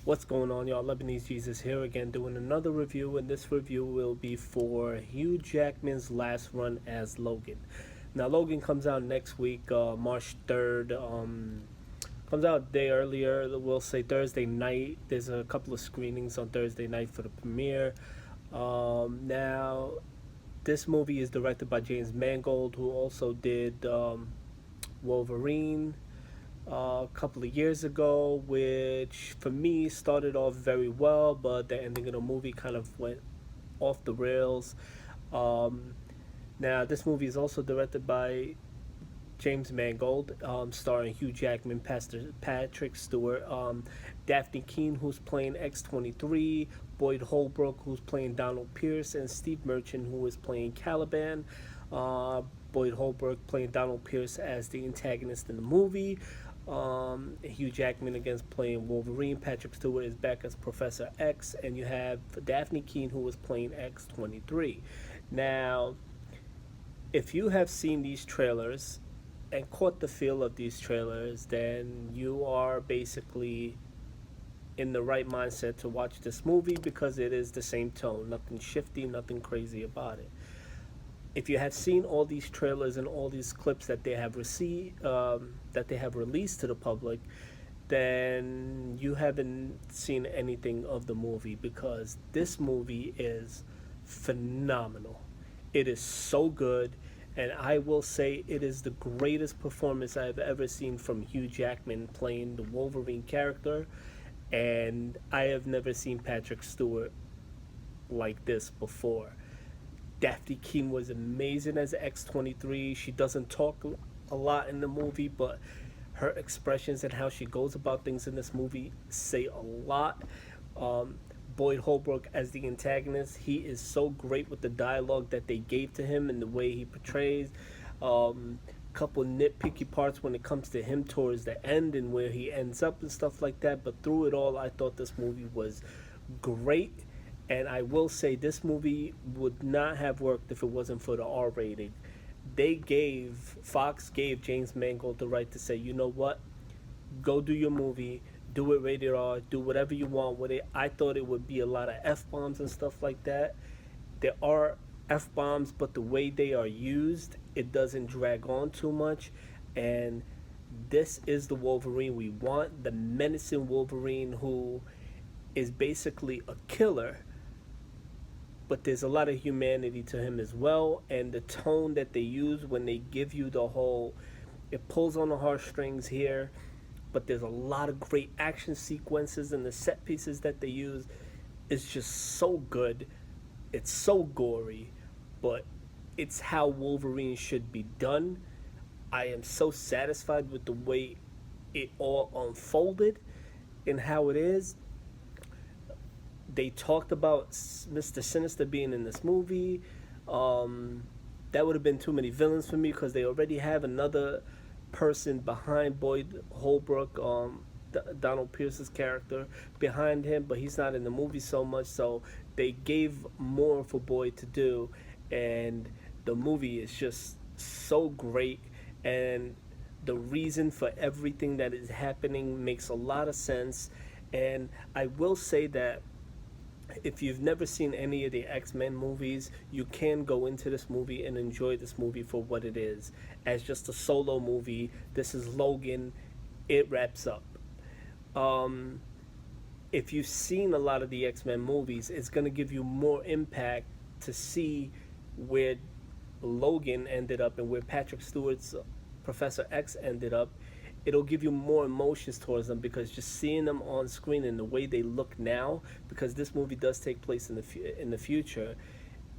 What's going on, y'all? Lebanese Jesus here again, doing another review, and this review will be for Hugh Jackman's last run as Logan. Now, Logan comes out next week, March 3rd. Comes out a day earlier, we'll say Thursday night. There's a couple of screenings on Thursday night for the premiere. Now, this movie is directed by James Mangold, who also did Wolverine a couple of years ago, which for me started off very well, but the ending of the movie kind of went off the rails. Um, Now, this movie is also directed by James Mangold, starring Hugh Jackman, Pastor Patrick Stewart, Daphne Keane, who's playing X-23, Boyd Holbrook, who's playing Donald Pierce, and Steve Merchant, who is playing Caliban. Uh, Boyd Holbrook playing Donald Pierce as the antagonist in the movie. Hugh Jackman against playing Wolverine. Patrick Stewart is back as Professor X, and you have Daphne Keane, who is playing X-23. Now, if you have seen these trailers and caught the feel of these trailers, then you are basically in the right mindset to watch this movie because it is the same tone. Nothing shifty, nothing crazy about it. If you have seen all these trailers and all these clips that they have that they have released to the public, then you haven't seen anything of the movie because this movie is phenomenal. It is so good, and I will say it is the greatest performance I've ever seen from Hugh Jackman playing the Wolverine character, and I have never seen Patrick Stewart like this before. Daphne Keane was amazing as X-23. She doesn't talk a lot in the movie, but her expressions and how she goes about things in this movie say a lot. Um, Boyd Holbrook as the antagonist, he is so great with the dialogue that they gave to him and the way he portrays. Couple nitpicky parts when it comes to him towards the end and where he ends up and stuff like that. But through it all, I thought this movie was great. And I will say this movie would not have worked if it wasn't for the R rating. Fox gave James Mangold the right to say, you know what, go do your movie, do it rated R, do whatever you want with it. I thought it would be a lot of F bombs and stuff like that. There are F bombs, but the way they are used, it doesn't drag on too much. And this is the Wolverine we want, the menacing Wolverine who is basically a killer, but there's a lot of humanity to him as well. And the tone that they use when they give you the whole, it pulls on the heartstrings here, but there's a lot of great action sequences, and the set pieces that they use is just so good. It's so gory, but it's how Wolverine should be done. I am so satisfied with the way it all unfolded and how it is. They talked about Mr. Sinister being in this movie. That would have been too many villains for me because they already have another person behind Boyd Holbrook, Donald Pierce's character behind him, but he's not in the movie so much. So they gave more for Boyd to do, and the movie is just so great. And the reason for everything that is happening makes a lot of sense. And I will say that if you've never seen any of the X-Men movies, you can go into this movie and enjoy this movie for what it is. As just a solo movie, this is Logan, it wraps up. Um, if you've seen a lot of the X-Men movies, it's going to give you more impact to see where Logan ended up and where Patrick Stewart's Professor X ended up. It'll give you more emotions towards them because just seeing them on screen and the way they look now, because this movie does take place in the future,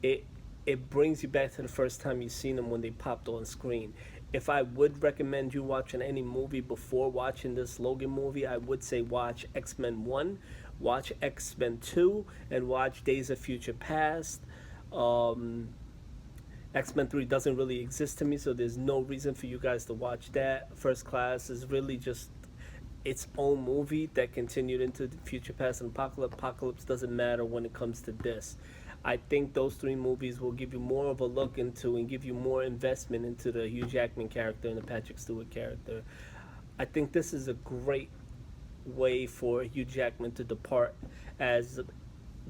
it it brings you back to the first time you seen them when they popped on screen. If I would recommend you watching any movie before watching this Logan movie, I would say watch X-Men 1, watch X-Men 2, and watch Days of Future Past. Um, X-Men 3 doesn't really exist to me, so there's no reason for you guys to watch that. First Class is really just its own movie that continued into the Future Past and Apocalypse. Apocalypse doesn't matter when it comes to this. I think those three movies will give you more of a look into and give you more investment into the Hugh Jackman character and the Patrick Stewart character. I think this is a great way for Hugh Jackman to depart as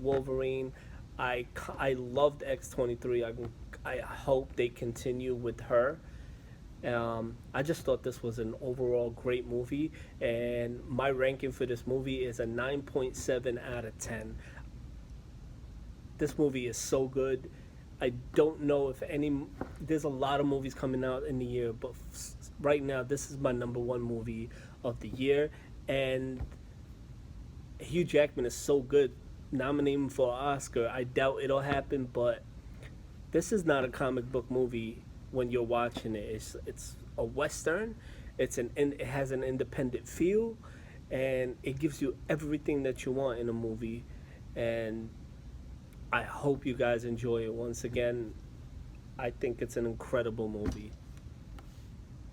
Wolverine. I loved X-23. I hope they continue with her. I just thought this was an overall great movie, and my ranking for this movie is a 9.7 out of 10. This movie is so good. I don't know if any. There's a lot of movies coming out in the year, but right now this is my number one movie of the year, and Hugh Jackman is so good. Nominate him for an Oscar. I doubt it'll happen, but this is not a comic book movie when you're watching it. It's a western. It has an independent feel, and it gives you everything that you want in a movie. And I hope you guys enjoy it. Once again, I think it's an incredible movie.